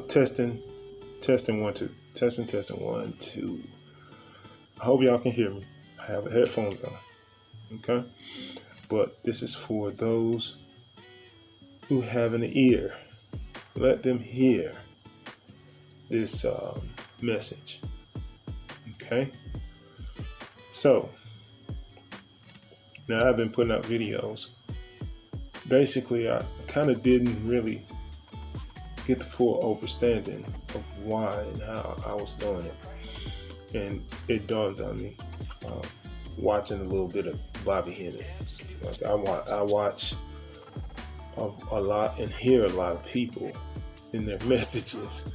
Testing, testing 1 2, testing 1 2. I hope y'all can hear me. I have headphones on. Okay, but this is for those who have an ear. Let them hear this message. Okay, so now I've been putting out videos. Basically, I kind of didn't really get the full understanding of why and how I was doing it. And it dawned on me watching a little bit of Bobby Hemming. Like I watch a lot and hear a lot of people in their messages.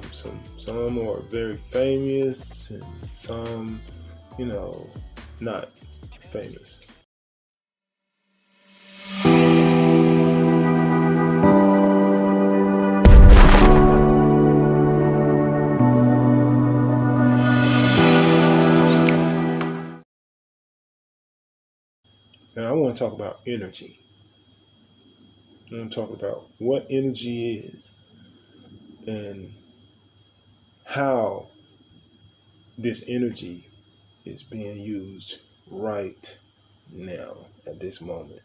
Some are very famous and some, not famous. Now I want to talk about energy. I want to talk about what energy is and how this energy is being used right now at this moment.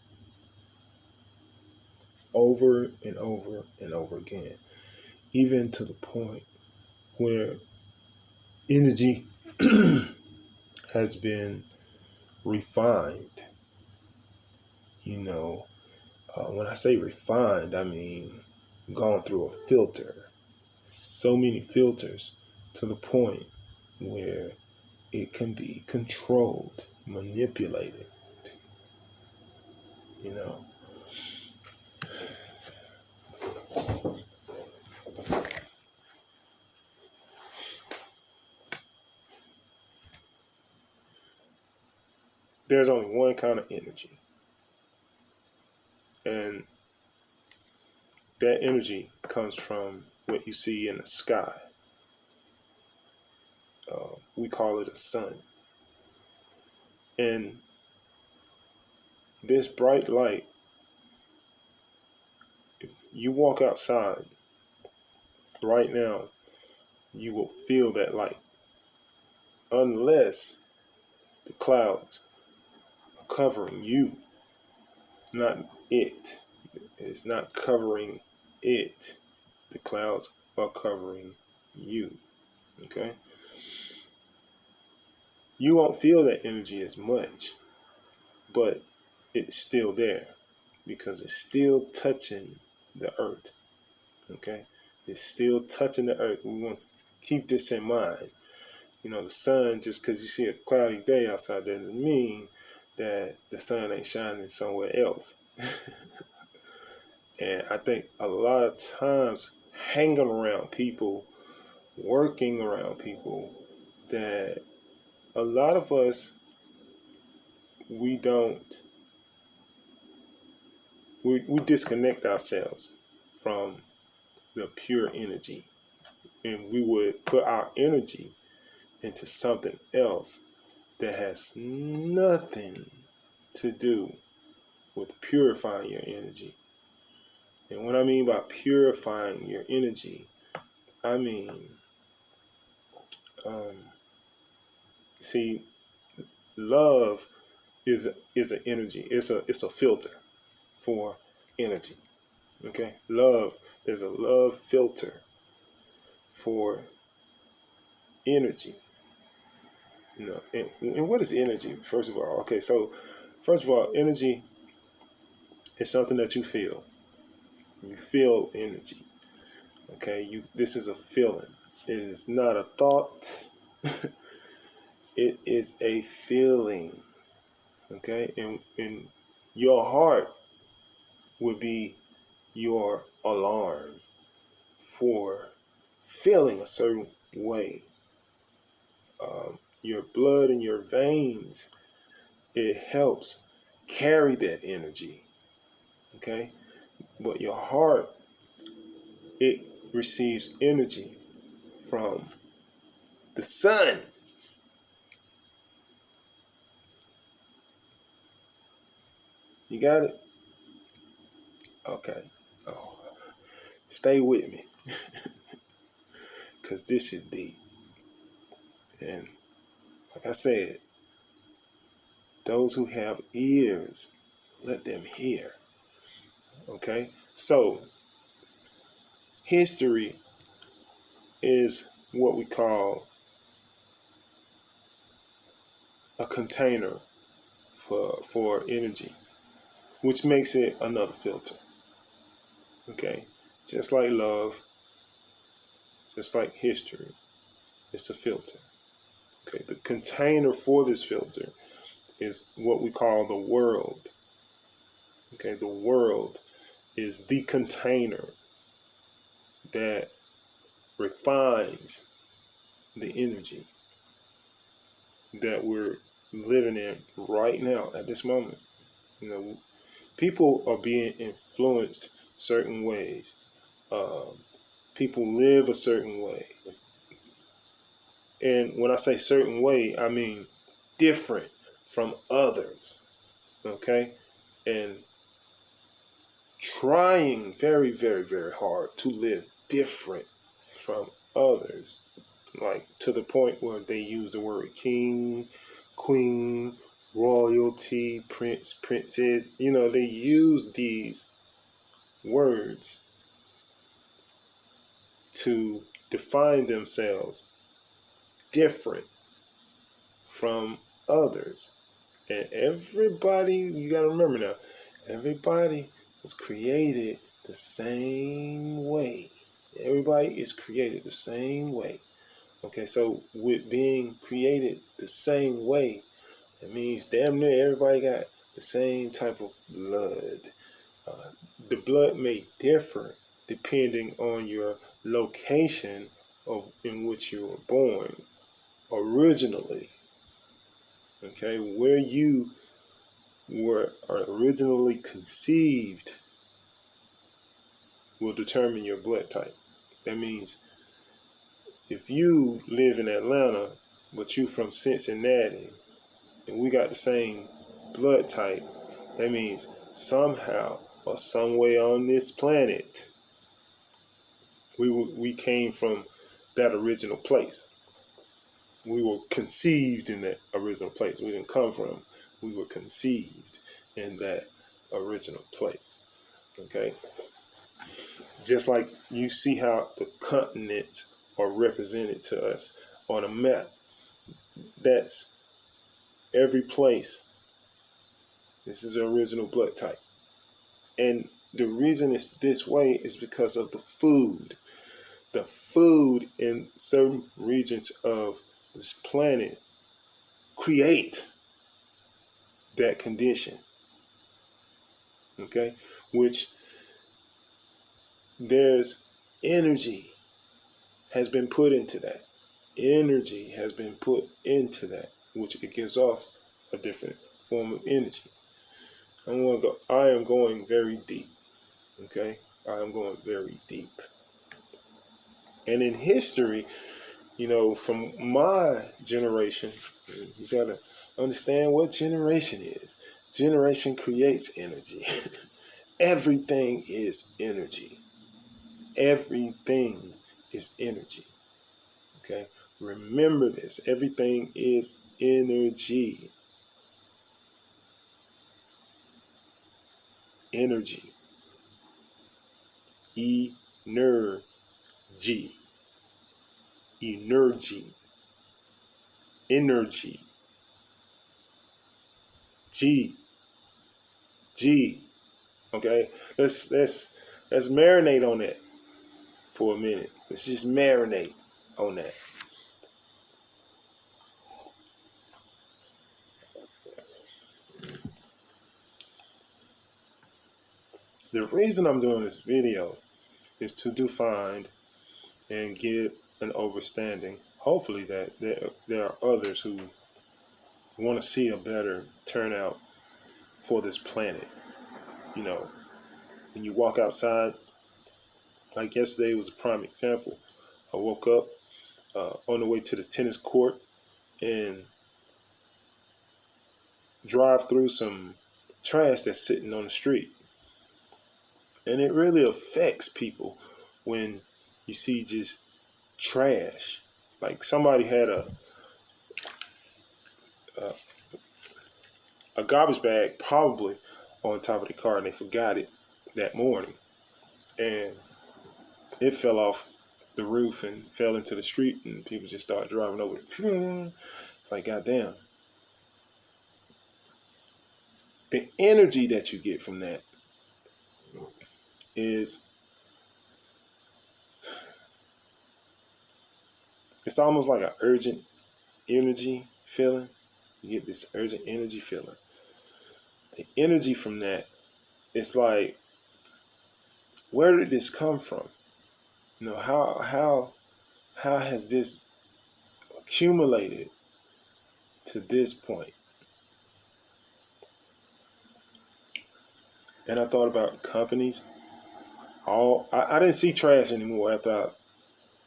Over and over and over again. Even to the point where energy has been refined. When I say refined, I mean gone through a filter. So many filters to the point where it can be controlled, manipulated. There's only one kind of energy. And that energy comes from what you see in the sky. We call it a sun. And this bright light, if you walk outside right now, you will feel that light. Unless the clouds are covering you, not it. It's not covering it. The clouds are covering you. Okay? You won't feel that energy as much, but it's still there because it's still touching the earth. Okay? It's still touching the earth. We want to keep this in mind. The sun, just because you see a cloudy day outside doesn't mean that the sun ain't shining somewhere else. And I think a lot of times hanging around people, working around people, that a lot of us, we disconnect ourselves from the pure energy. And we would put our energy into something else that has nothing to do with purifying your energy. And what I mean by purifying your energy, I mean, see, love is an energy. It's a filter for energy. Okay, love. There's a love filter for energy. And what is energy? First of all, okay. So, first of all, energy is something that you feel. You feel energy. Okay, this is a feeling. It is not a thought. It is a feeling. Okay, and your heart would be your alarm for feeling a certain way. Your blood in your veins, it helps carry that energy. Okay, but your heart, it receives energy from the sun. You got it? Okay. Oh, stay with me. because this is deep. And like I said, those who have ears, let them hear. Okay? So, history is what we call a container for energy, which makes it another filter. Okay? Just like love, just like history, it's a filter. Okay? The container for this filter is what we call the world. Okay? The world is the container that refines the energy that we're living in right now at this moment. You know, people are being influenced certain ways. People live a certain way. And when I say certain way, I mean different from others. Okay? And trying very, very, very hard to live different from others. Like to the point where they use the word king, queen, royalty, prince, princess. You know, they use these words to define themselves different from others. And everybody, you got to remember now, everybody was created the same way. Everybody is created the same way. Okay, so with being created the same way, it means damn near everybody got the same type of blood. The blood may differ depending on your location in which you were born originally. Okay, where you were originally conceived will determine your blood type. That means if you live in Atlanta, but you from Cincinnati, and we got the same blood type, that means somehow or some way on this planet, we came from that original place. We were conceived in that original place. We didn't come from. We were conceived in that original place. Okay? Just like you see how the continents are represented to us on a map. That's every place. This is the original blood type. And the reason it's this way is because of the food. The food in certain regions of this planet create that condition. Okay? Which there's energy has been put into that. Energy has been put into that, which it gives off a different form of energy. I am going very deep. Okay? I am going very deep. And in history, you know, from my generation, you gotta understand what generation is. Generation creates energy. Everything is energy. Everything is energy. Okay? Remember this. Everything is energy. Energy. Energy. Energy. Energy. G. Okay? Let's marinate on that for a minute. Let's just marinate on that. The reason I'm doing this video is to define and get an understanding, hopefully, that there are others who want to see a better turnout for this planet. You know, when you walk outside, like yesterday was a prime example. I woke up on the way to the tennis court and drive through some trash that's sitting on the street. And it really affects people when you see just trash. Like somebody had a, a garbage bag probably on top of the car and they forgot it that morning. And it fell off the roof and fell into the street and people just started driving over it. It's like, goddamn. The energy that you get from that is, it's almost like an urgent energy feeling. You get this urgent energy feeling. The energy from that, it's like, where did this come from? You know, how has this accumulated to this point? And I thought about companies. I didn't see trash anymore after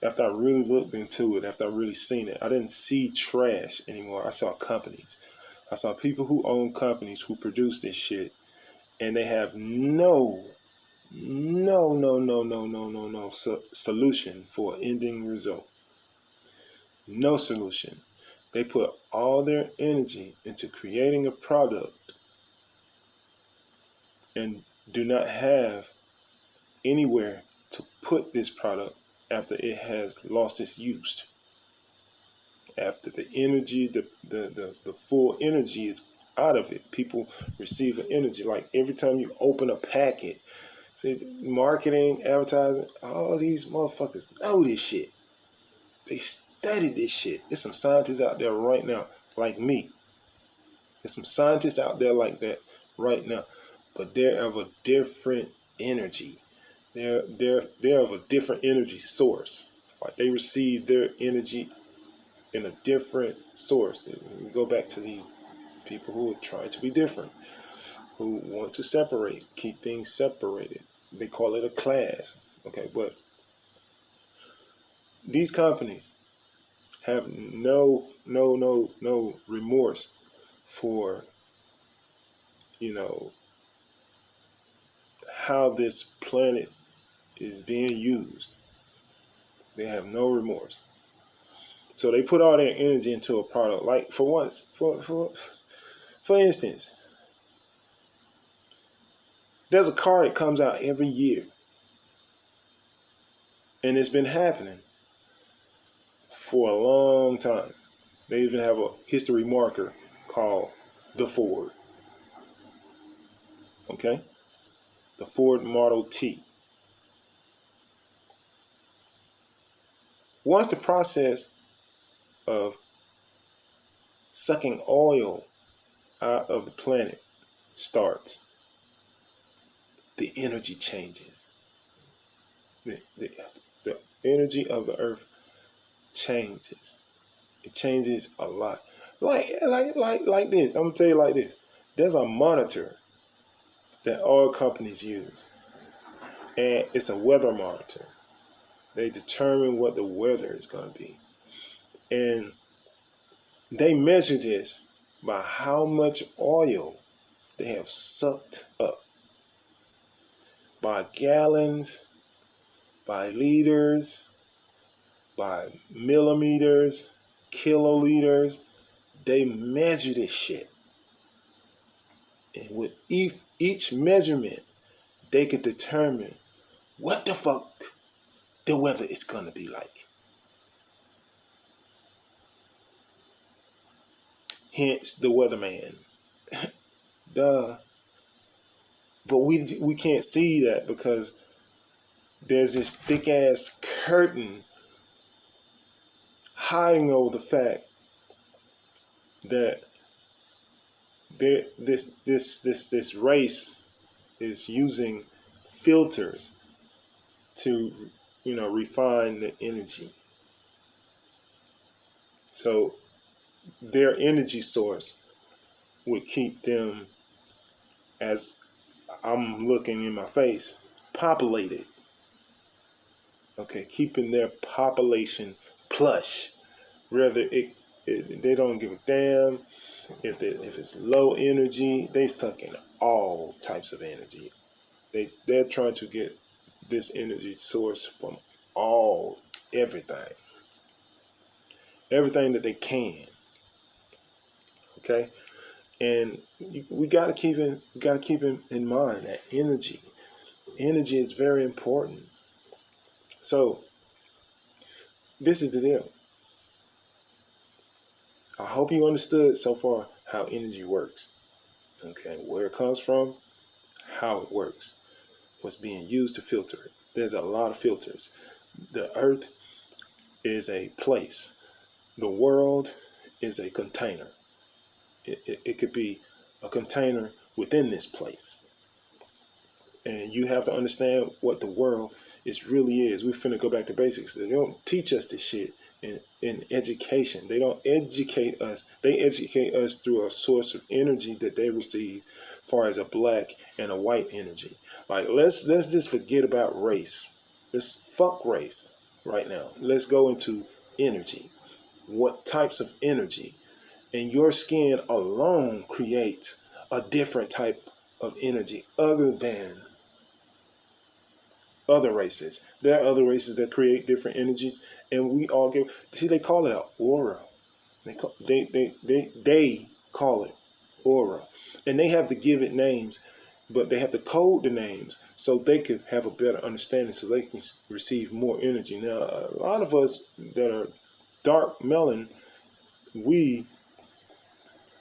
I really looked into it, after I really seen it. I didn't see trash anymore. I saw companies. I saw people who own companies who produce this shit, and they have no solution for an ending result. No solution. They put all their energy into creating a product and do not have anywhere to put this product after it has lost its use. After the energy, the full energy is out of it. People receive an energy. Like every time you open a packet, say marketing, advertising, all these motherfuckers know this shit. They study this shit. There's some scientists out there right now, like me. There's some scientists out there like that right now. But they're of a different energy. They're of a different energy source. Like they receive their energy in a different source. We go back to these people who are trying to be different, who want to separate, keep things separated. They call it a class. Okay, but these companies have no remorse for, you know, how this planet is being used. They have no remorse. So they put all their energy into a product. Like for instance, there's a car that comes out every year. And it's been happening for a long time. They even have a history marker called the Ford. Okay? The Ford Model T. Once the process of sucking oil out of the planet starts, the energy changes. The energy of the earth changes. It changes a lot. Like this. I'm gonna tell you like this. There's a monitor that oil companies use, and it's a weather monitor. They determine what the weather is gonna be, and they measure this by how much oil they have sucked up, by gallons, by liters, by millimeters, kiloliters. They measure this shit. And with each measurement, they could determine what the fuck the weather is gonna be like. Hence the weatherman. Duh. But we can't see that because there's this thick ass curtain hiding over the fact that this race is using filters to, you know, refine the energy. So their energy source would keep them, as I'm looking in my face, populated. Okay, keeping their population plush. Rather, they don't give a damn if it's low energy. They suck in all types of energy. They're trying to get this energy source from everything that they can. Okay, and we got to keep in mind that energy is very important. So this is the deal. I hope you understood so far how energy works. Okay, where it comes from, how it works, what's being used to filter it. There's a lot of filters. The earth is a place. The world is a container. It could be a container within this place. And you have to understand what the world really is. We're finna go back to basics. They don't teach us this shit in education. They don't educate us. They educate us through a source of energy that they receive, as far as a black and a white energy. Like let's just forget about race. Let's fuck race right now. Let's go into energy. What types of energy? And your skin alone creates a different type of energy other than other races. There are other races that create different energies, and we all get. See, they call it an aura. They call it aura, and they have to give it names, but they have to code the names so they could have a better understanding, so they can receive more energy. Now, a lot of us that are dark melon,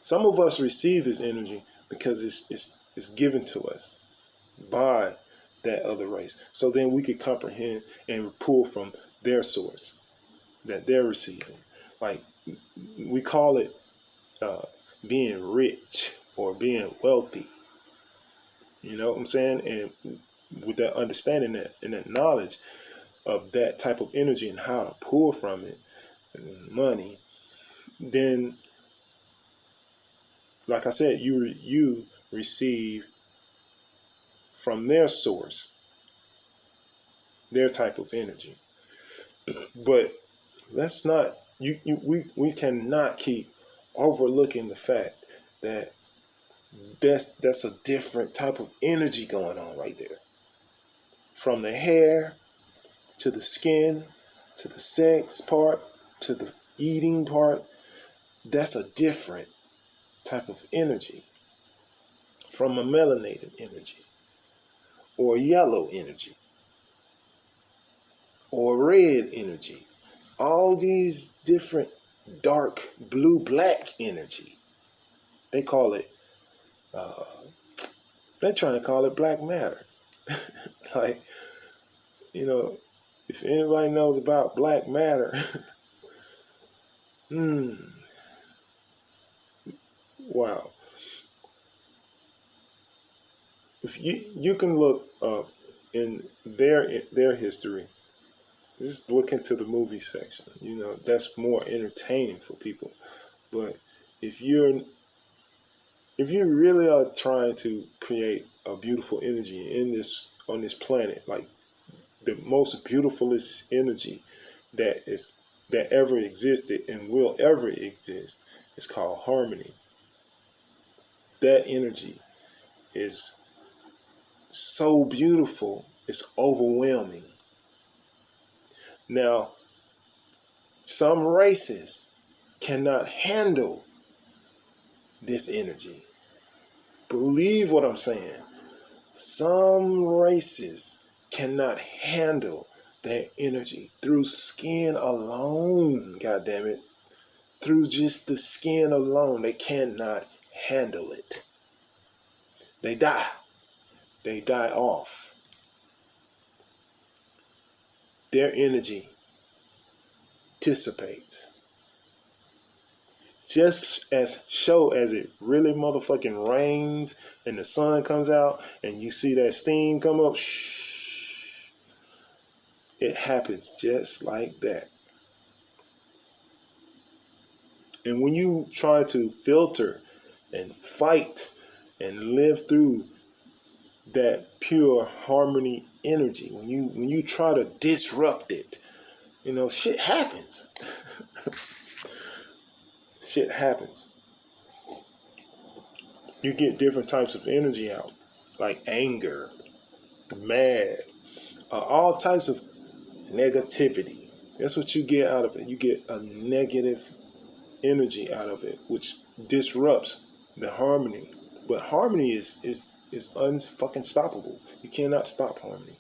some of us receive this energy because it's given to us by that other race. So then we could comprehend and pull from their source that they're receiving. Like we call it being rich or being wealthy. You know what I'm saying? And with that understanding that and that knowledge of that type of energy and how to pull from it, and money, then like I said, you receive from their source, their type of energy. But let's not we cannot keep overlooking the fact that that's a different type of energy going on right there. From the hair to the skin to the sex part to the eating part, that's a different type of energy from a melanated energy or yellow energy or red energy. All these different dark blue black energy. They call it they're trying to call it black matter. Like, you know, if anybody knows about black matter, wow. If you can look up in their history, just look into the movie section. You know, that's more entertaining for people. But if you really are trying to create a beautiful energy on this planet, like the most beautifulest energy that ever existed and will ever exist, is called harmony. That energy is so beautiful, it's overwhelming. Now, some races cannot handle this energy. Believe what I'm saying. Some races cannot handle that energy through skin alone. God damn it. Through just the skin alone, they cannot handle it. They die. They die off. Their energy dissipates. Just as it really motherfucking rains and the sun comes out and you see that steam come up, it happens just like that. And when you try to filter and fight and live through that pure harmony energy, when you try to disrupt it, you know, shit happens. Shit happens. You get different types of energy out, like anger, mad, all types of negativity. That's what you get out of it. You get a negative energy out of it, which disrupts the harmony. But harmony is unfucking stoppable. You cannot stop harmony.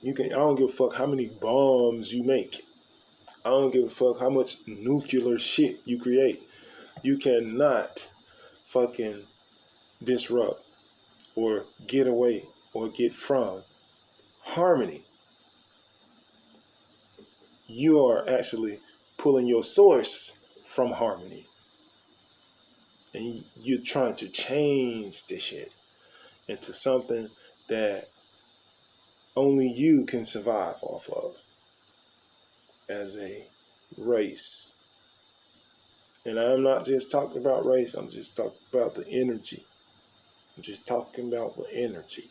I don't give a fuck how many bombs you make. I don't give a fuck how much nuclear shit you create. You cannot fucking disrupt or get away or get from harmony. You are actually pulling your source from harmony. And you're trying to change this shit into something that only you can survive off of as a race. And I'm not just talking about race, I'm just talking about the energy. I'm just talking about the energy.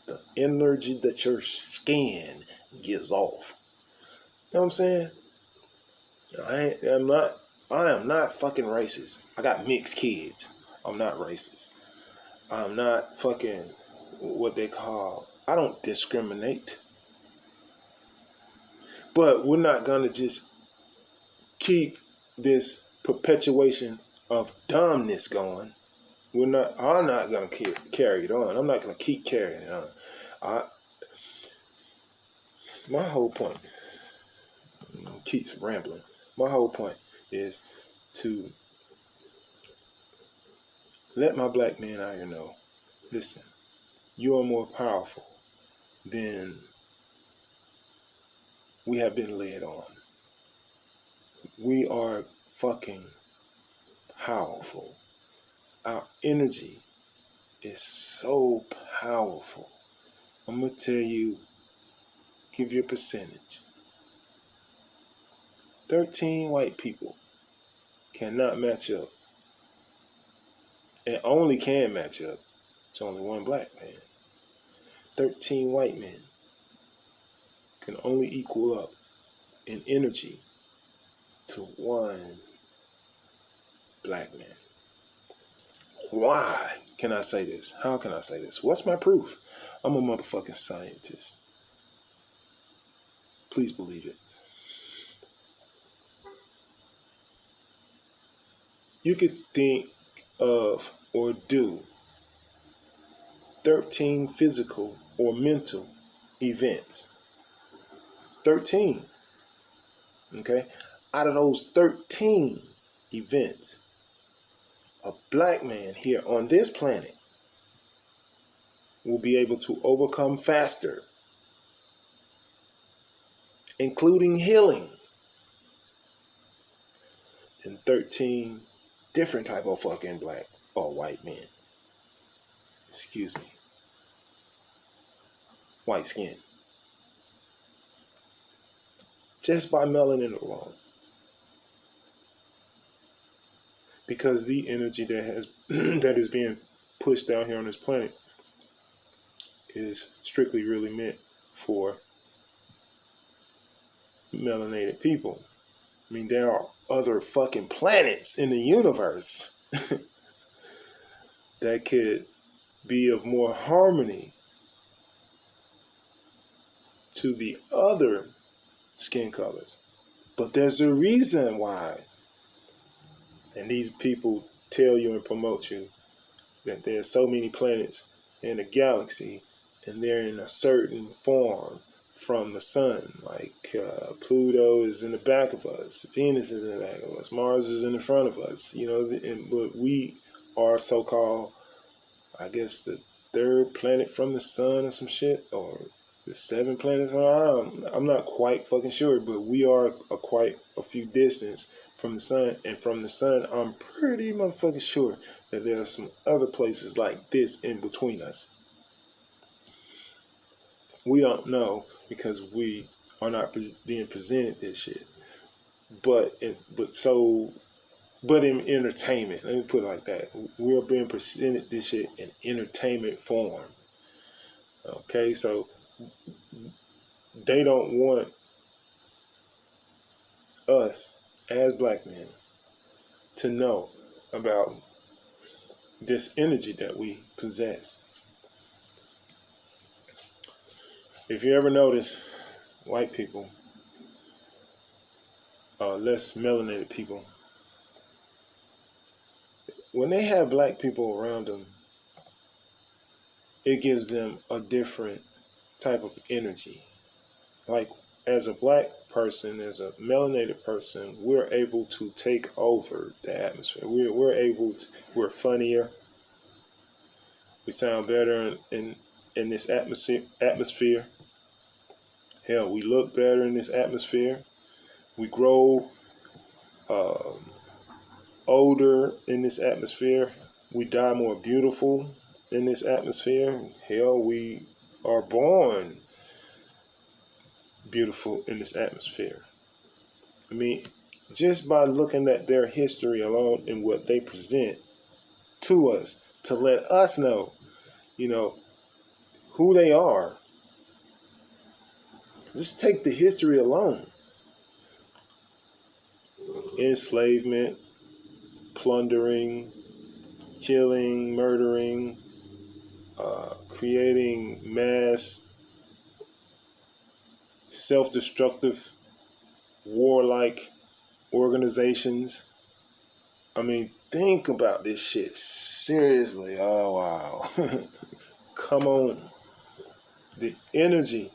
The energy that your skin gives off. You know what I'm saying? I am not fucking racist. I got mixed kids. I'm not racist. I'm not fucking what they call, I don't discriminate. But we're not gonna just keep this perpetuation of dumbness going. I'm not gonna carry it on. I'm not gonna keep carrying it on. My whole point keeps rambling. My whole point is to let my black men out here know, listen, you are more powerful than we have been led on. We are fucking powerful. Our energy is so powerful. I'm going to tell you, give you a percentage. 13 white people cannot match up. And only can match up. It's only one black man. 13 white men can only equal up in energy to one black man. Why can I say this? How can I say this? What's my proof? I'm a motherfucking scientist. Please believe it. You could think of or do 13 physical or mental events. 13. Okay? Out of those 13 events, a black man here on this planet will be able to overcome faster, including healing, than 13 different type of fucking black or white men. Excuse me. White skin. Just by melanin alone. Because the energy that is being pushed down here on this planet is strictly really meant for melanated people. I mean, there are other fucking planets in the universe that could be of more harmony to the other skin colors. But there's a reason why. And these people tell you and promote you that there's so many planets in the galaxy and they're in a certain form from the sun. Like Pluto is in the back of us, Venus is in the back of us, Mars is in the front of us. You know, but we are so-called, I guess, the third planet from the sun or some shit, or the seventh planet from, I'm not quite fucking sure, but we are quite a few distance from the sun, and from the sun, I'm pretty motherfucking sure that there are some other places like this in between us. We don't know because we are not being presented this shit. But in entertainment, let me put it like that. We're being presented this shit in entertainment form. Okay, so they don't want us as black men to know about this energy that we possess. If you ever notice, white people, less melanated people, when they have black people around them, it gives them a different type of energy. Like, as a black person, as a melanated person, we're able to take over the atmosphere. We're funnier. We sound better in this atmosphere. Hell, we look better in this atmosphere. We grow older in this atmosphere. We die more beautiful in this atmosphere. Hell, we are born beautiful in this atmosphere. I mean, just by looking at their history alone and what they present to us to let us know, who they are. Just take the history alone. Enslavement, plundering, killing, murdering, creating mass self-destructive warlike organizations. I mean, think about this shit seriously. Oh wow. Come on. The energy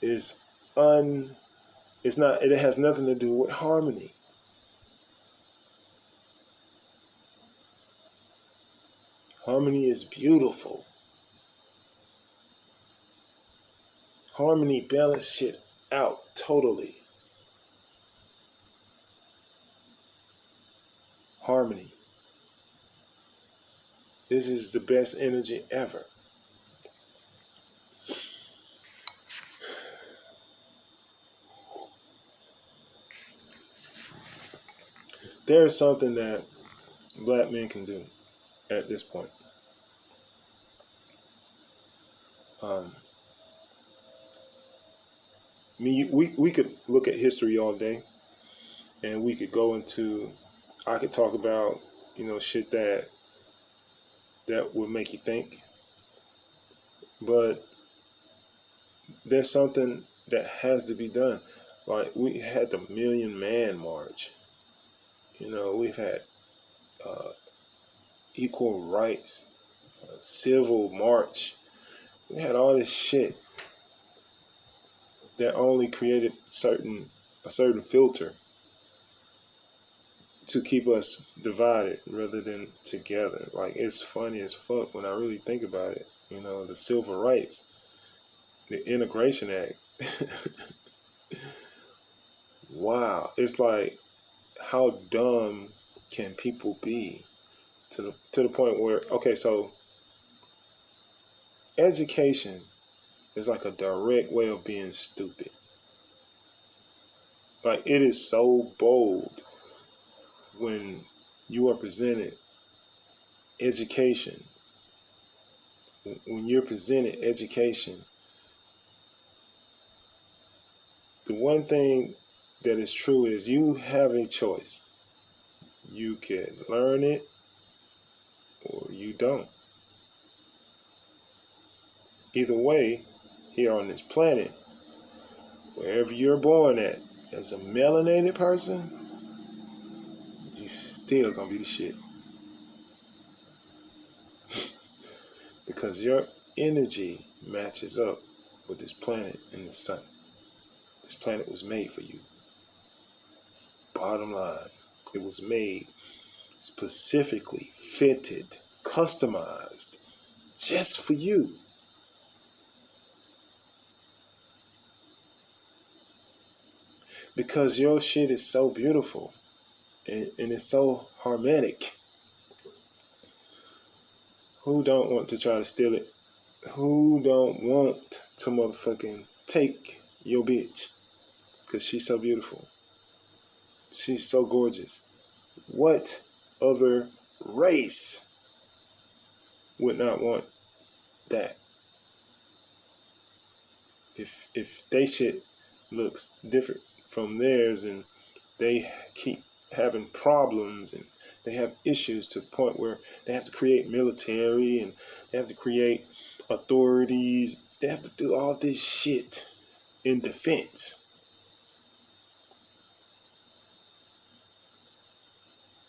is it has nothing to do with harmony. Harmony is beautiful. Harmony balance shit out totally. Harmony. This is the best energy ever. There is something that black men can do at this point. We could look at history all day, and we could go into. I could talk about shit that would make you think, but there's something that has to be done. Like, we had the Million Man March. We've had equal rights, civil march. We had all this shit that only created a certain filter to keep us divided rather than together. Like, it's funny as fuck when I really think about it. The civil rights, the Integration Act. Wow, it's like, how dumb can people be to the point where, okay, so education is like a direct way of being stupid. Like, it is so bold when you are presented education. When you're presented education, the one thing that is true is you have a choice. You can learn it or you don't. Either way, here on this planet, wherever you're born at, as a melanated person, you still gonna be the shit. Because your energy matches up with this planet and the sun. This planet was made for you. Bottom line, it was made specifically, fitted, customized, just for you. Because your shit is so beautiful and it's so harmonic. Who don't want to try to steal it? Who don't want to motherfucking take your bitch? Because she's so beautiful. She's so gorgeous. What other race would not want that? If they shit looks different from theirs and they keep having problems and they have issues to the point where they have to create military and they have to create authorities, they have to do all this shit in defense.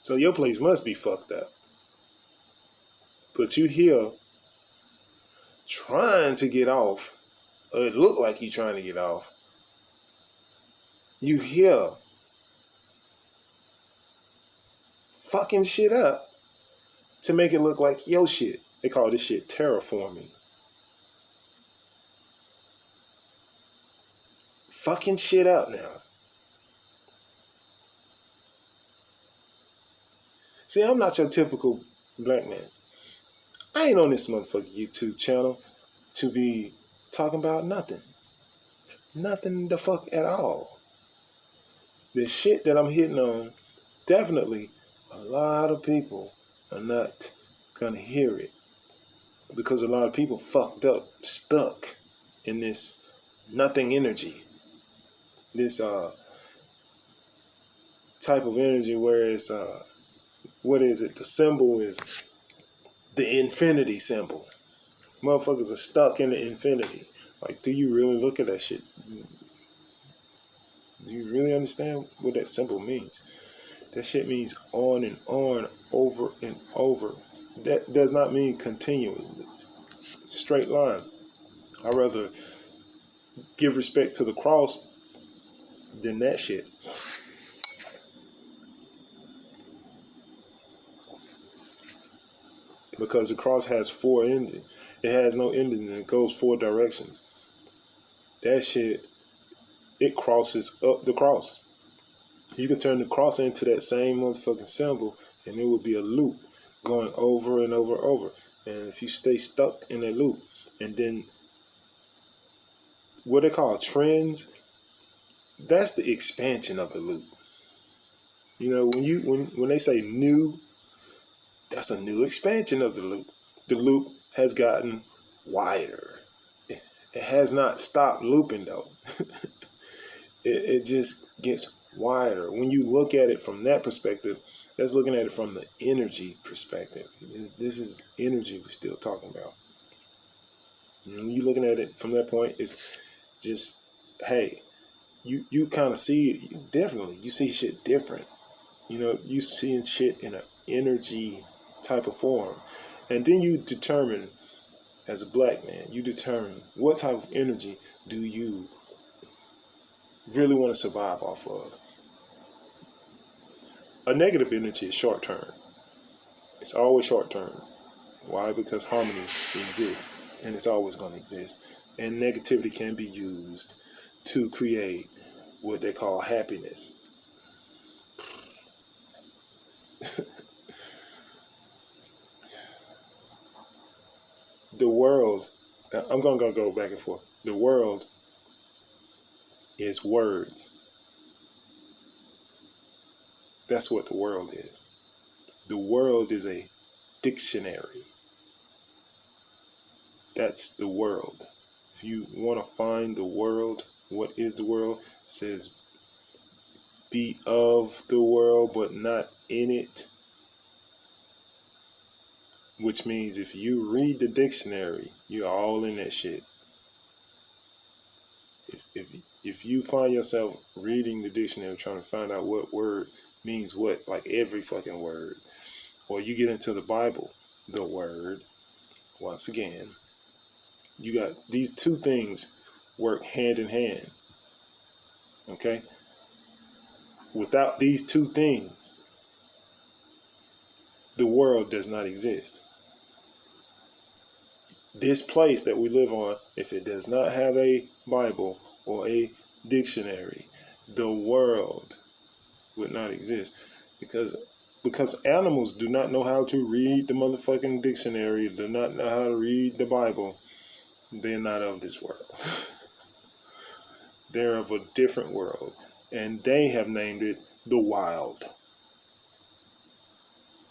So your place must be fucked up. But you here trying to get off, or it look like you trying to get off. You here fucking shit up to make it look like your shit. They call this shit terraforming. Fucking shit up now. See, I'm not your typical black man. I ain't on this motherfucking YouTube channel to be talking about nothing. Nothing the fuck at all. The shit that I'm hitting on, definitely a lot of people are not gonna hear it. Because a lot of people fucked up, stuck in this nothing energy. This type of energy where it's what is it? The symbol is the infinity symbol. Motherfuckers are stuck in the infinity. Like, do you really look at that shit? Do you really understand what that symbol means? That shit means on and on, over and over. That does not mean continuously. Straight line. I'd rather give respect to the cross than that shit. Because the cross has 4 endings. It has no ending and it goes 4 directions. That shit, it crosses up the cross. You can turn the cross into that same motherfucking symbol and it will be a loop going over and over and over. And if you stay stuck in that loop, and then what they call trends, that's the expansion of the loop. You know, when they say new, that's a new expansion of the loop. The loop has gotten wider. It has not stopped looping though. It just gets wider. When you look at it from that perspective, that's looking at it from the energy perspective. This is energy we're still talking about. When you're looking at it from that point, it's just, hey, you kind of see it definitely. You see shit different. You know, you seeing shit in an energy type of form. And then you determine, as a black man, you determine what type of energy do you really want to survive off of. A negative energy is short term. It's always short term. Why? Because harmony exists and it's always going to exist. And negativity can be used to create what they call happiness. The world, I'm going to go back and forth. The world is words. That's what the world is. The world is a dictionary. That's the world. If you want to find the world, what is the world? It says be of the world, but not in it. Which means if you read the dictionary, you're all in that shit. If you find yourself reading the dictionary trying to find out what word means what, like every fucking word, or you get into the Bible, the word, once again, you got these two things work hand in hand. Okay? Without these two things, the world does not exist. This place that we live on, if it does not have a Bible or a dictionary, the world would not exist. Because animals do not know how to read the motherfucking dictionary, do not know how to read the Bible, they're not of this world. They're of a different world. And they have named it the wild,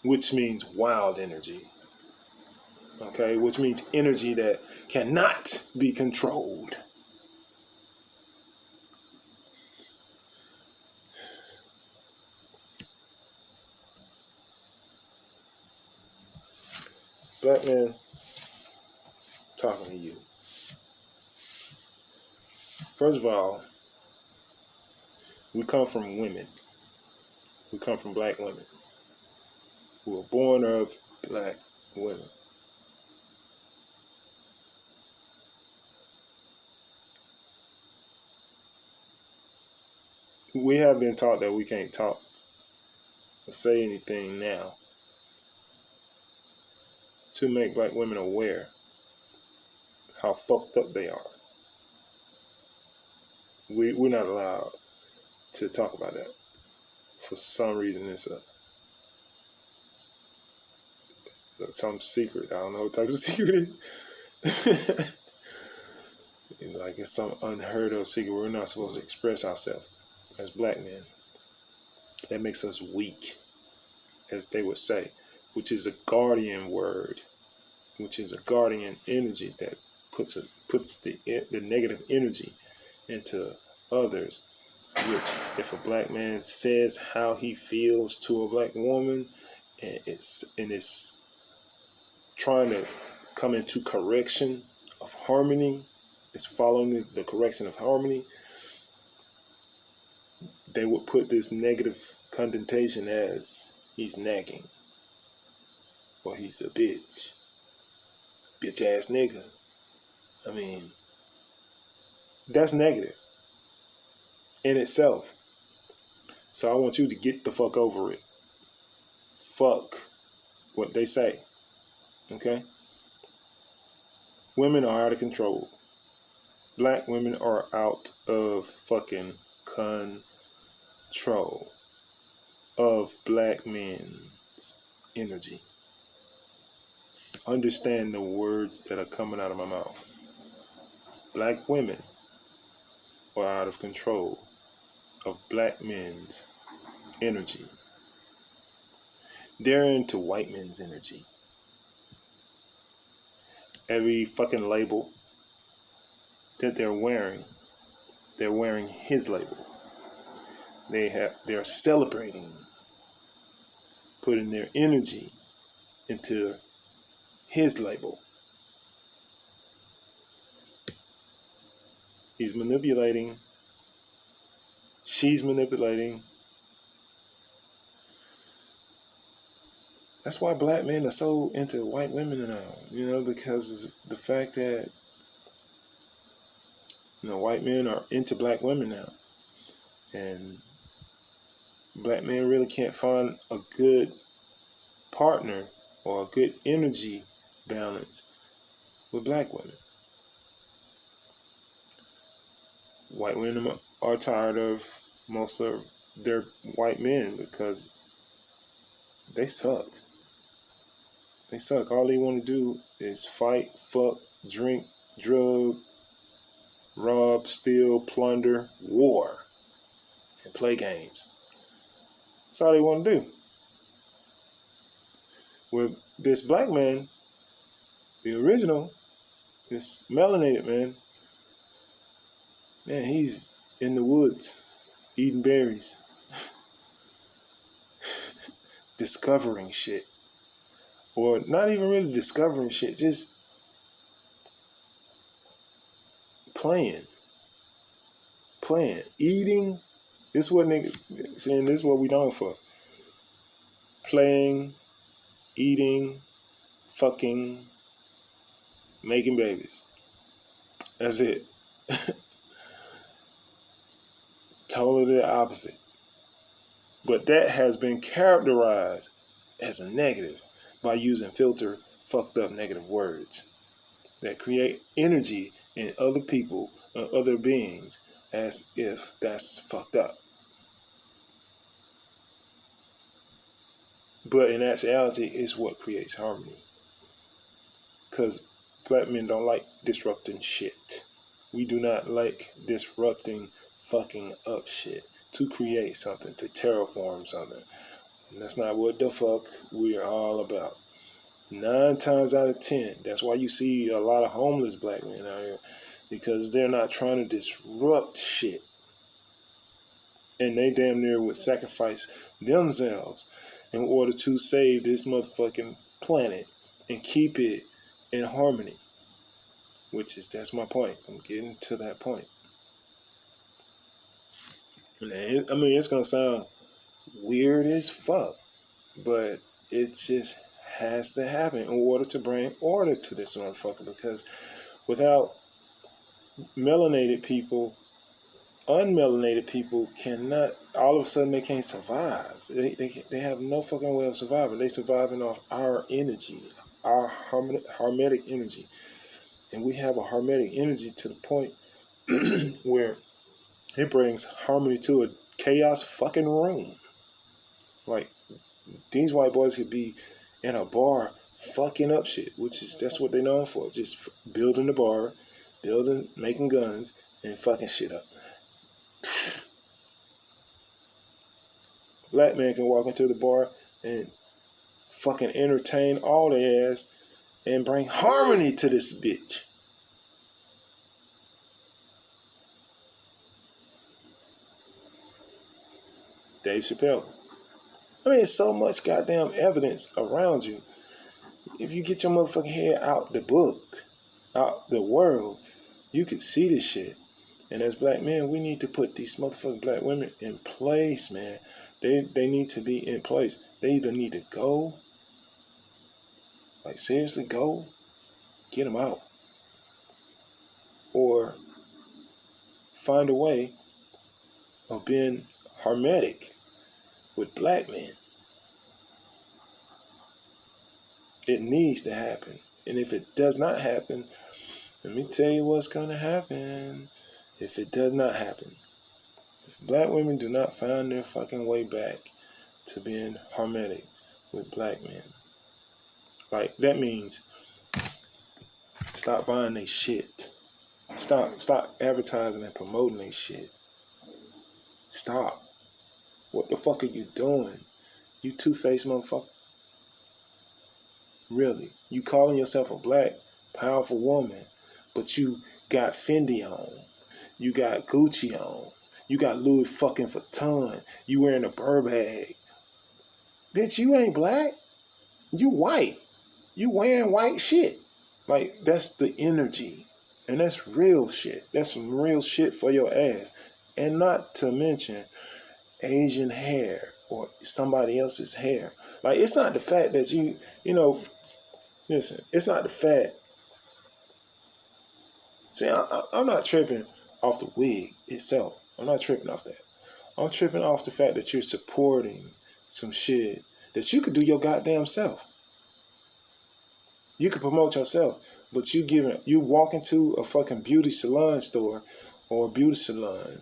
which means wild energy. Okay, which means energy that cannot be controlled. Black man, talking to you. First of all, we come from women. We come from black women who were born of black women. We have been taught that we can't talk or say anything now to make black women aware how fucked up they are. We're not allowed to talk about that. For some reason, it's some secret. I don't know what type of secret it is. Like it's some unheard of secret. We're not supposed to express ourselves as black men. That makes us weak, as they would say, which is a guardian word, which is a guardian energy that puts the negative energy into others. Which, if a black man says how he feels to a black woman, and it's trying to come into correction of harmony, it's following the correction of harmony, they would put this negative connotation as he's nagging, or he's a bitch ass nigga. I mean, that's negative in itself. So I want you to get the fuck over it. Fuck what they say. Okay? Women are out of control. Black women are out of fucking control of black men's energy. Understand the words that are coming out of my mouth. Black women are out of control of black men's energy. They're into white men's energy. Every fucking label that they're wearing his label. They're celebrating, putting their energy into his label. He's manipulating. She's manipulating. That's why black men are so into white women now, because the fact that, white men are into black women now. And black men really can't find a good partner or a good energy balance with black women. White women are tired of most of their white men because they suck. They suck. All they want to do is fight, fuck, drink, drug, rob, steal, plunder, war, and play games. That's all they want to do. With this black man, the original, this melanated man, he's in the woods eating berries, discovering shit. Or not even really discovering shit, just playing, eating. This is what niggas saying. This is what we known for: playing, eating, fucking, making babies. That's it. Totally the opposite. But that has been characterized as a negative by using fucked up negative words that create energy in other people and other beings as if that's fucked up. But in actuality, it's what creates harmony. Because black men don't like disrupting shit. We do not like disrupting fucking up shit to create something, to terraform something. And that's not what the fuck we're all about. 9 times out of 10, that's why you see a lot of homeless black men out here, because they're not trying to disrupt shit. And they damn near would sacrifice themselves in order to save this motherfucking planet and keep it in harmony. That's my point. I'm getting to that point. I mean, it's gonna sound weird as fuck, but it just has to happen in order to bring order to this motherfucker. Because without melanated people, unmelanated people cannot. All of a sudden, they can't survive. They have no fucking way of surviving. They surviving off our energy, our hermetic energy, and we have a hermetic energy to the point where it brings harmony to a chaos fucking room. Like, these white boys could be in a bar fucking up shit, which is that's what they're known for. Just building the bar, making guns, and fucking shit up. Black man can walk into the bar and fucking entertain all their ass and bring harmony to this bitch. Dave Chappelle. I mean, there's so much goddamn evidence around you. If you get your motherfucking head out the book, out the world, you could see this shit. And as black men, we need to put these motherfucking black women in place, man. They need to be in place. They either need to go, like seriously go, get them out, or find a way of being hermetic with black men. It needs to happen. And if it does not happen, let me tell you what's going to happen. If it does not happen, if black women do not find their fucking way back to being hermetic with black men, like that means stop buying their shit. Stop advertising and promoting their shit. Stop. What the fuck are you doing? You two-faced motherfucker. Really? You calling yourself a black, powerful woman, but you got Fendi on. You got Gucci on. You got Louis fucking Vuitton. You wearing a Burberry. Bitch, you ain't black. You white. You wearing white shit. Like, that's the energy. And that's real shit. That's some real shit for your ass. And not to mention Asian hair or somebody else's hair. Like, it's not the fact that you know, listen, it's not the fact. See, I'm not tripping off the wig itself. I'm not tripping off that. I'm tripping off the fact that you're supporting some shit that you could do your goddamn self. You could promote yourself, but you walk into a fucking beauty salon store or a beauty salon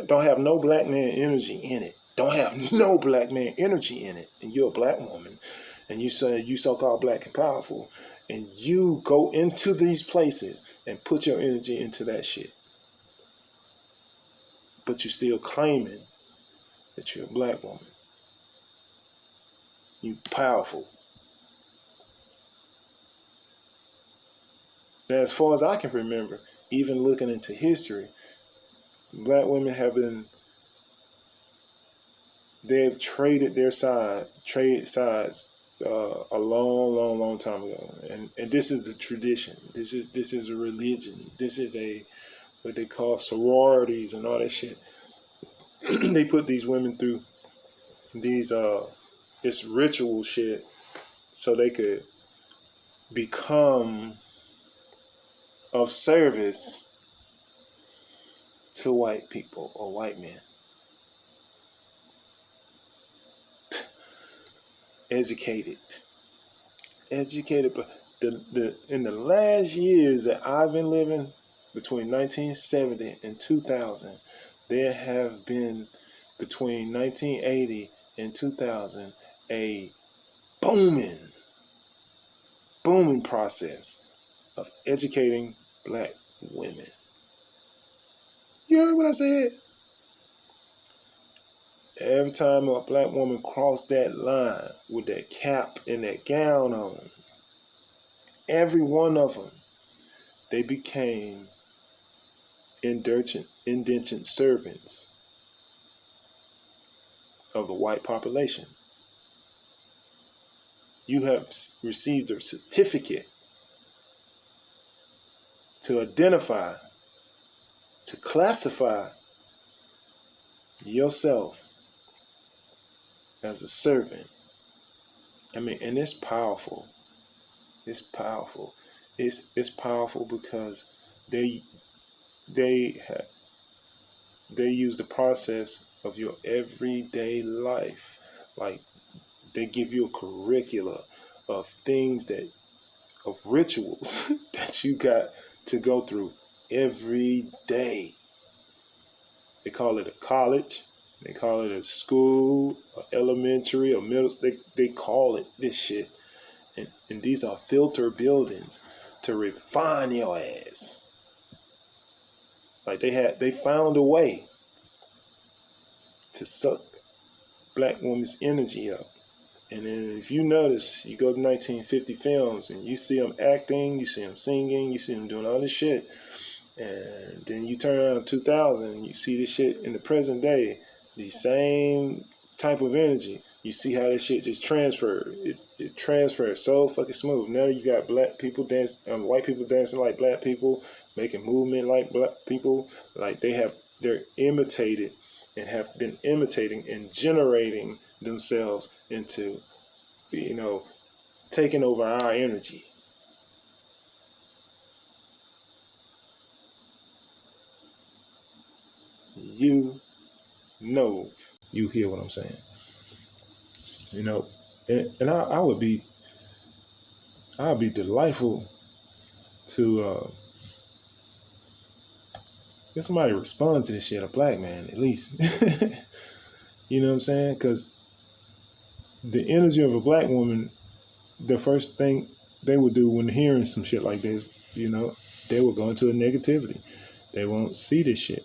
don't have no black man energy in it. Don't have no black man energy in it. And you're a black woman, and you say you so-called black and powerful, and you go into these places and put your energy into that shit. But you're still claiming that you're a black woman. You powerful. Now, as far as I can remember, even looking into history, black women they've traded sides a long time ago, and this is the tradition. This is a religion. This is what they call sororities and all that shit. They put these women through this ritual shit so they could become of service to white people or white men. Educated, but in the last years that I've been living, between 1970 and 2000, there have been, between 1980 and 2000, a booming process of educating black women. You heard what I said? Every time a black woman crossed that line with that cap and that gown on, every one of them, they became indentured servants of the white population. You have received a certificate to identify to classify yourself as a servant. I mean, and it's powerful. It's powerful. It's powerful because they use the process of your everyday life. Like, they give you a curricula of things of rituals that you got to go through every day. They call it a college. They call it a school, or elementary, or middle. They call it this shit. And these are filter buildings to refine your ass. Like, they found a way to suck black woman's energy up. And then if you notice, you go to 1950 films and you see them acting, you see them singing, you see them doing all this shit. And then you turn around 2000 and you see this shit in the present day, the same type of energy. You see how this shit just transferred. It transfers so fucking smooth. Now you got black people dancing, white people dancing like black people, making movement like black people. Like, they're imitated and have been imitating and generating themselves into, taking over our energy. You hear what I'm saying. And I'd be delightful to get somebody to respond to this shit, a black man at least. You know what I'm saying? Because the energy of a black woman, the first thing they would do when hearing some shit like this, they will go into a negativity. They won't see this shit.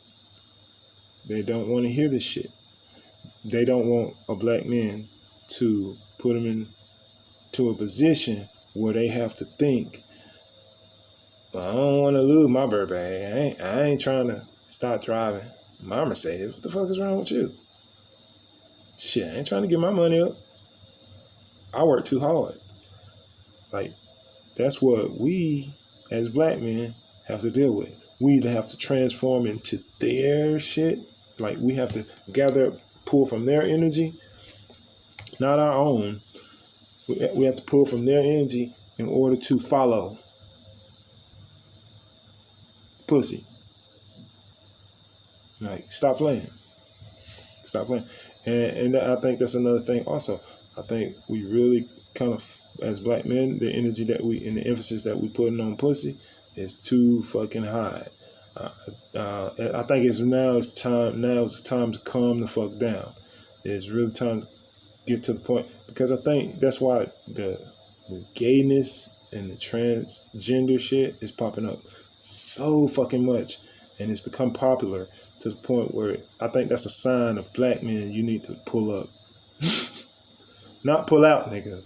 They don't want to hear this shit. They don't want a black man to put them into a position where they have to think, well, I don't want to lose my Burberry. I ain't trying to start driving my Mercedes. What the fuck is wrong with you? Shit, I ain't trying to get my money up. I work too hard. Like, that's what we as black men have to deal with. We either have to transform into their shit. Like, we have to pull from their energy, not our own. We have to pull from their energy in order to follow pussy. Like, stop playing. Stop playing. And I think that's another thing also. I think we really kind of, as black men, the energy that and the emphasis that we putting on pussy is too fucking high. I think it's the time to calm the fuck down. It's really time to get to the point, because I think that's why the gayness and the transgender shit is popping up so fucking much, and it's become popular to the point where I think that's a sign of black men. You need to pull up. Not pull out, nigga.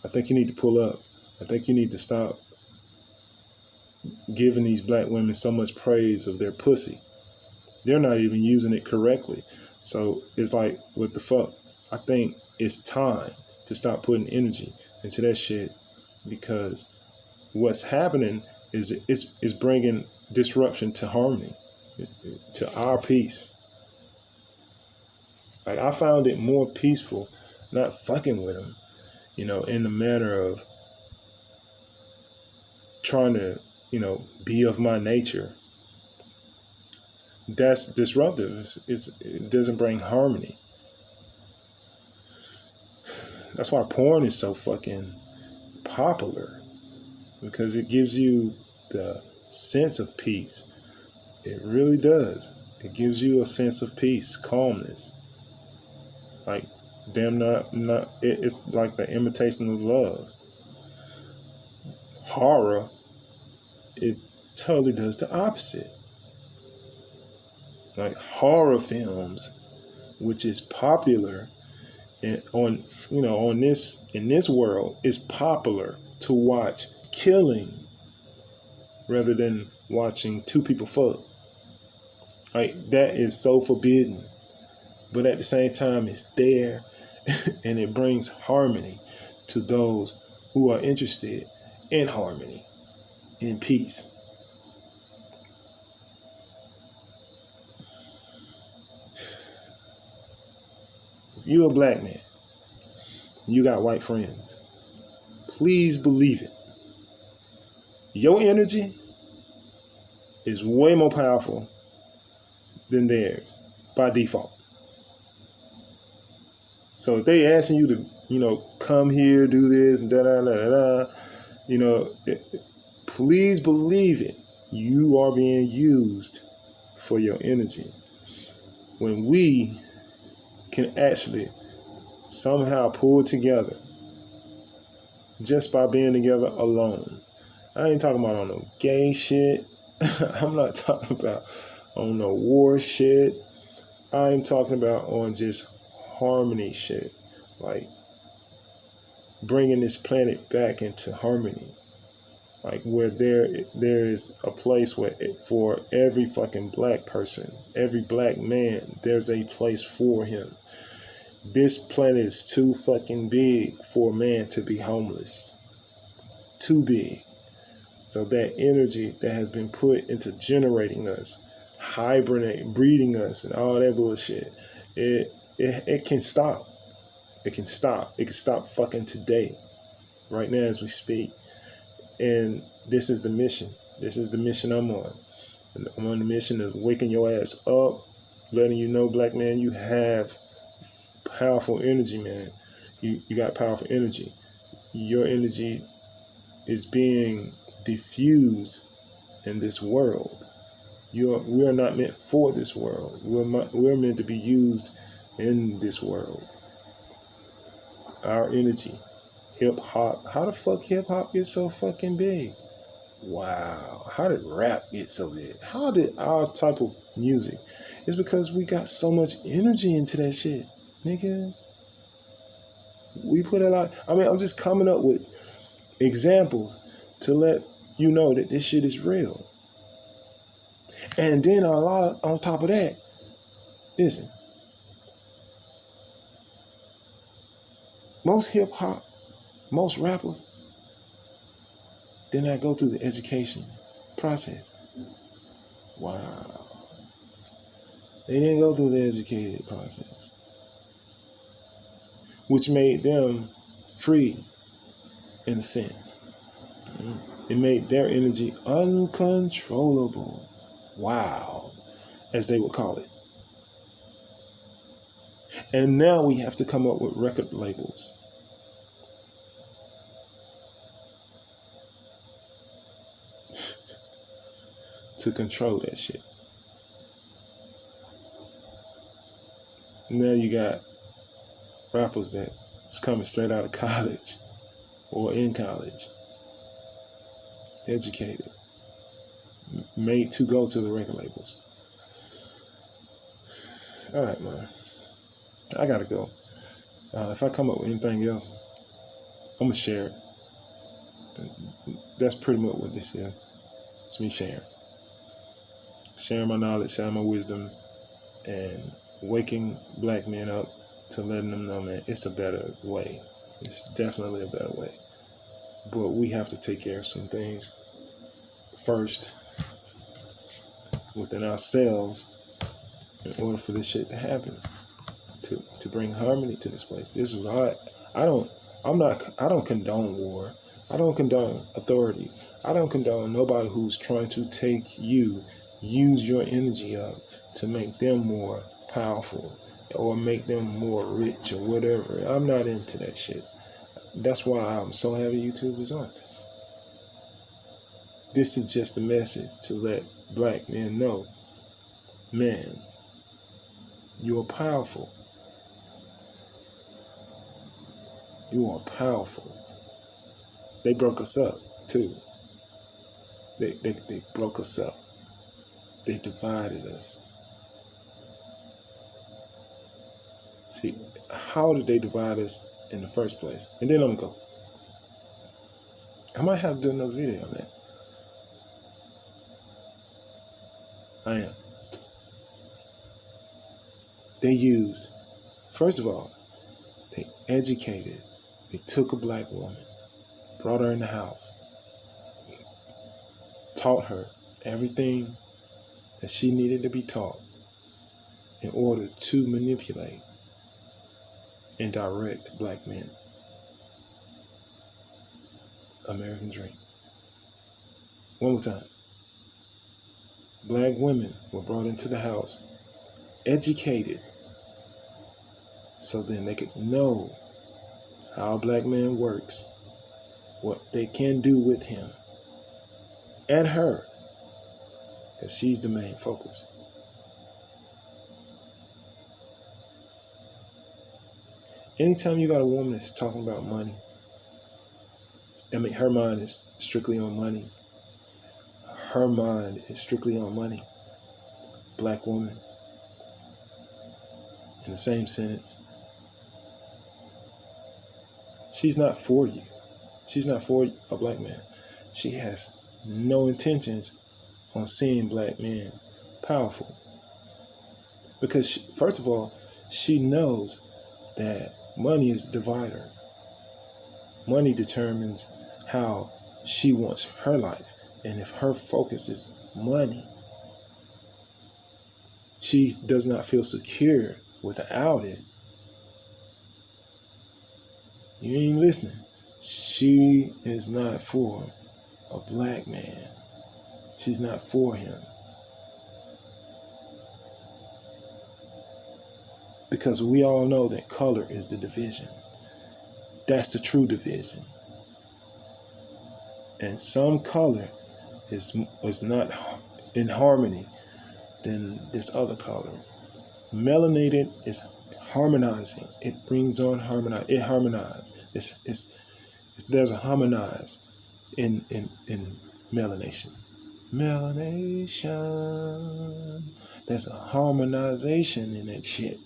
I think you need to pull up. I think you need to stop giving these black women so much praise of their pussy. They're not even using it correctly. So it's like, what the fuck? I think it's time to stop putting energy into that shit, because what's happening is it's bringing disruption to harmony, to our peace. Like, I found it more peaceful not fucking with them, in the manner of trying to, be of my nature. That's disruptive. It doesn't bring harmony. That's why porn is so fucking popular, because it gives you the sense of peace. It really does. It gives you a sense of peace, calmness. Like, it's like the imitation of love. Horror, it totally does the opposite. Like, horror films, which is popular in this world, is popular to watch killing rather than watching two people fuck. Like, that is so forbidden, but at the same time, it's there. And it brings harmony to those who are interested in harmony, in peace. you a black man. You got white friends. Please believe it. Your energy is way more powerful than theirs by default. So if they asking you to, come here, do this, and please believe it. You are being used for your energy. When we can actually somehow pull together just by being together alone. I ain't talking about on no gay shit. I'm not talking about on no war shit. I'm talking about on just harmony shit. Like bringing this planet back into harmony. Like where there is a place where for every fucking black person, every black man, there's a place for him. This planet is too fucking big for a man to be homeless. Too big. So that energy that has been put into generating us, hibernating, breeding us, and all that bullshit, it can stop. It can stop. It can stop fucking today, right now as we speak. And this is the mission. This is the mission I'm on. And I'm on the mission of waking your ass up, letting you know, black man, you have powerful energy, man. You got powerful energy. Your energy is being diffused in this world. We are not meant for this world. We're meant to be used in this world. Our energy. Hip hop. How the fuck hip hop get so fucking big? Wow. How did rap get so big? How did our type of music? It's because we got so much energy into that shit, nigga. We put a lot. I'm just coming up with examples to let you know that this shit is real. And then on top of that, listen. Most hip hop, most rappers did not go through the education process. Wow. They didn't go through the educated process, which made them free in a sense. It made their energy uncontrollable. Wow, as they would call it. And now we have to come up with record labels. To control that shit. Now you got rappers that's coming straight out of college or in college. Educated. Made to go to the record labels. All right, man. I gotta go. If I come up with anything else, I'm gonna share it. That's pretty much what this is. It's me sharing. Sharing my knowledge, sharing my wisdom, and waking black men up to letting them know, man, it's a better way. It's definitely a better way. But we have to take care of some things first within ourselves in order for this shit to happen. To bring harmony to this place. This is why I don't condone war. I don't condone authority. I don't condone nobody who's trying to use your energy up to make them more powerful or make them more rich or whatever. I'm not into that shit. That's why I'm so happy YouTube is on. This is just a message to let black men know, man, you're powerful. You are powerful. They broke us up too. They broke us up. They divided us. See, how did they divide us in the first place? And then I'm gonna go. I might have to do another video on that. I am. They first of all, they educated. They took a black woman, brought her in the house, taught her everything that she needed to be taught in order to manipulate and direct black men. American dream. One more time. Black women were brought into the house, educated, so then they could know how a black man works, what they can do with him and her, because she's the main focus. Anytime you got a woman that's talking about money, her mind is strictly on money. Her mind is strictly on money. Black woman, in the same sentence. She's not for you. She's not for a black man. She has no intentions on seeing black men powerful. Because, first of all, she knows that money is the divider. Money determines how she wants her life. And if her focus is money, she does not feel secure without it. You ain't listening. She is not for a black man. She's not for him. Because we all know that color is the division. That's the true division. And some color is not in harmony than this other color. Melanated is harmonizing. It brings on harmonize. It harmonizes. There's a harmonize in melanation. Melanation. There's a harmonization in that shit.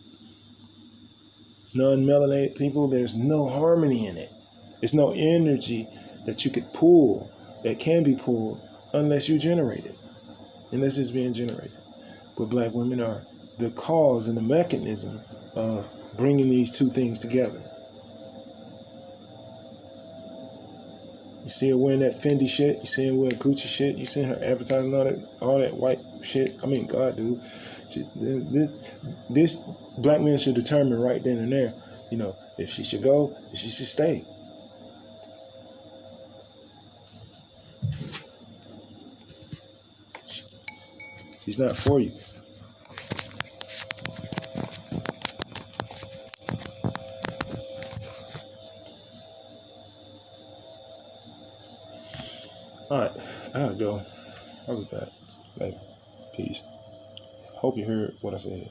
Non-melanated people, there's no harmony in it. There's no energy that you could pull, that can be pulled, unless you generate it. Unless it's being generated. But black women are the cause and the mechanism of bringing these two things together. You see her wearing that Fendi shit. You see her wearing Gucci shit. You see her advertising all that white shit. I mean, God, dude. This black men should determine right then and there, if she should go, if she should stay. She's not for you. All right, I gotta go. I'll be back. Peace. Hope you heard what I said.